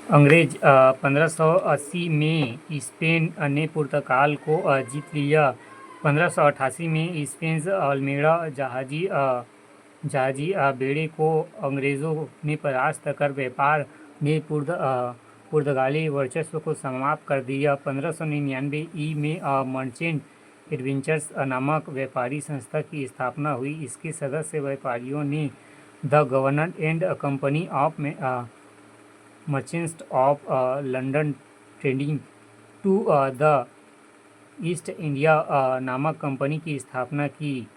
अंग्रेज 1580 में स्पेन ने पुर्तगाल को जीत लिया। 1588 में स्पेन अल्मेड़ा जहाजी बेड़े को अंग्रेज़ों ने परास्त कर व्यापार में पुर्तगाली वर्चस्व को समाप्त कर दिया। 1599 में मर्चेंट एडवेंचर्स नामक व्यापारी संस्था की स्थापना हुई। इसके सदस्य व्यापारियों ने the governor and company of merchants of London trading to the East India नामक कंपनी की स्थापना की।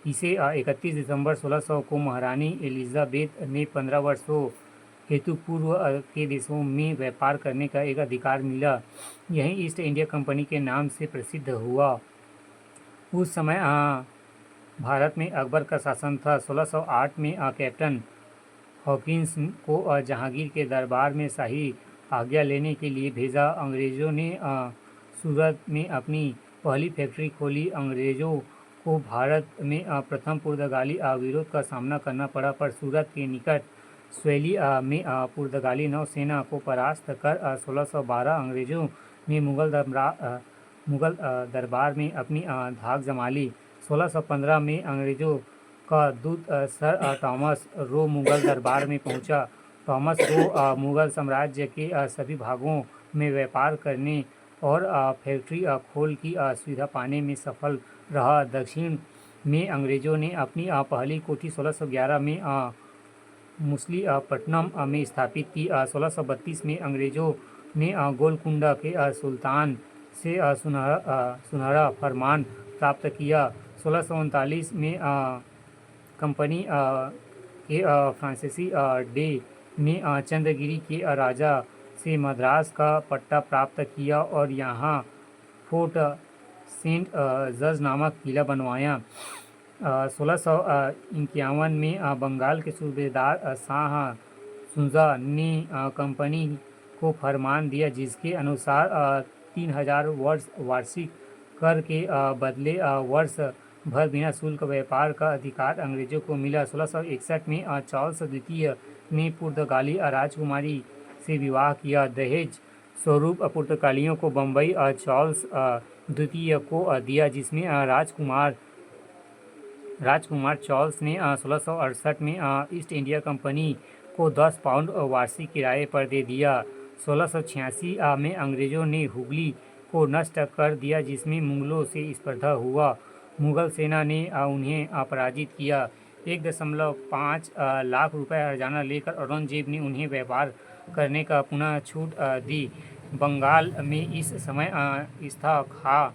इसे 31 दिसंबर 1600 को महारानी एलिजाबेथ ने 15 वर्षों हेतु पूर्व के देशों में व्यापार करने का एक अधिकार मिला। यही ईस्ट इंडिया कंपनी के नाम से प्रसिद्ध हुआ। उस समय भारत में अकबर का शासन था। 1608 में कैप्टन हॉकिंस को जहांगीर के दरबार में शाही आज्ञा लेने के लिए भेजा। अंग्रेज़ों ने सूरत में अपनी पहली फैक्ट्री खोली। अंग्रेज़ों को भारत में प्रथम पुर्तगाली विरोध का सामना करना पड़ा, पर सूरत के निकट स्वैली में पुर्तगाली नौसेना को परास्त कर 1612 अंग्रेज़ों ने मुगल दरबार में अपनी धाक जमा ली। 1615 में अंग्रेज़ों का दूत सर थॉमस रो मुगल दरबार में पहुंचा। थॉमस रो मुगल साम्राज्य के सभी भागों में व्यापार करने और फैक्ट्री खोल की सुविधा पाने में सफल रहा। दक्षिण में अंग्रेज़ों ने अपनी पहली कोठी 1611 में मुसलीपट्टनम में स्थापित की। 1632 में अंग्रेज़ों ने गोलकुंडा के सुल्तान से सुनहरा फरमान प्राप्त किया। 1639 में कंपनी के फ्रांसीसी डे ने चंद्रगिरी के राजा से मद्रास का पट्टा प्राप्त किया और यहाँ फोर्ट सेंट जॉर्ज नामक किला बनवाया। 1651 में बंगाल के सूबेदार शाह शुजा ने कंपनी को फरमान दिया, जिसके अनुसार 3000 वर्ष वार्षिक कर के बदले वर्ष भर बिना शुल्क व्यापार का अधिकार अंग्रेजों को मिला। 1661 में चार्ल्स द्वितीय ने पुर्तगाली राजकुमारी से विवाह किया। दहेज स्वरूप पुर्तगालियों को बम्बई चार्ल्स द्वितीय को दिया, जिसमें राजकुमार चार्ल्स ने 1668 में ईस्ट इंडिया कंपनी को 10 पाउंड वार्षिक किराए पर दे दिया। 1686 में अंग्रेज़ों ने हुगली को नष्ट कर दिया, जिसमें मुगलों से स्पर्धा हुआ। मुगल सेना ने उन्हें पराजित किया। 1.5 लाख रुपए हर्जाना लेकर औरंगजेब ने उन्हें व्यापार करने का पुनः छूट दी। बंगाल में इस समय इसथा खा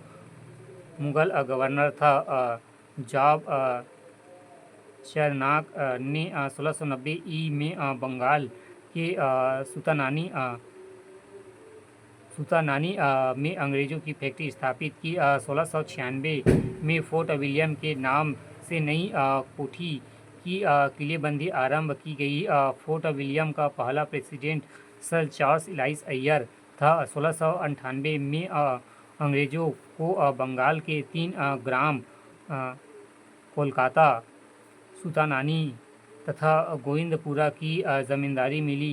मुगल गवर्नर था। जॉब चरनाक ने 1690 में बंगाल के सुतानानी में अंग्रेज़ों की फैक्ट्री स्थापित की। 1696 में फोर्ट विलियम के नाम से नई कोठी की किलेबंदी आरंभ की गई। फोर्ट विलियम का पहला प्रेसिडेंट सर चार्ल्स इलाइस अय्यर था। 1698 में अंग्रेज़ों को बंगाल के 3 ग्राम कोलकाता, सुतानानी तथा गोविंदपुरा की ज़मींदारी मिली।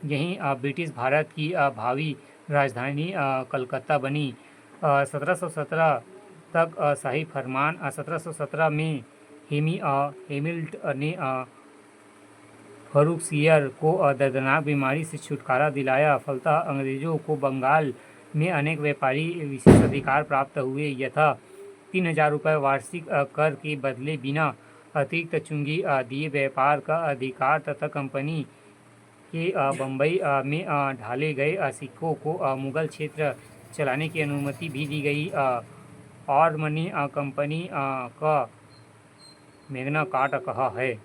यहीं ब्रिटिश भारत की भावी राजधानी कलकत्ता बनी। 1717 तक शाही फरमान। 1717 में हेमिल्टन ने फर्रुखसियर को दर्दनाक बीमारी से छुटकारा दिलाया। फलतः अंग्रेज़ों को बंगाल में अनेक व्यापारी विशेष अधिकार प्राप्त हुए, यथा 3000 रुपये वार्षिक कर के बदले बिना अतिरिक्त चुंगी दिए व्यापार का अधिकार तथा कंपनी के बम्बई में ढाले गए सिक्कों को मुगल क्षेत्र चलाने की अनुमति भी दी गई। और मनी कंपनी का मैग्ना कार्टा कहा है।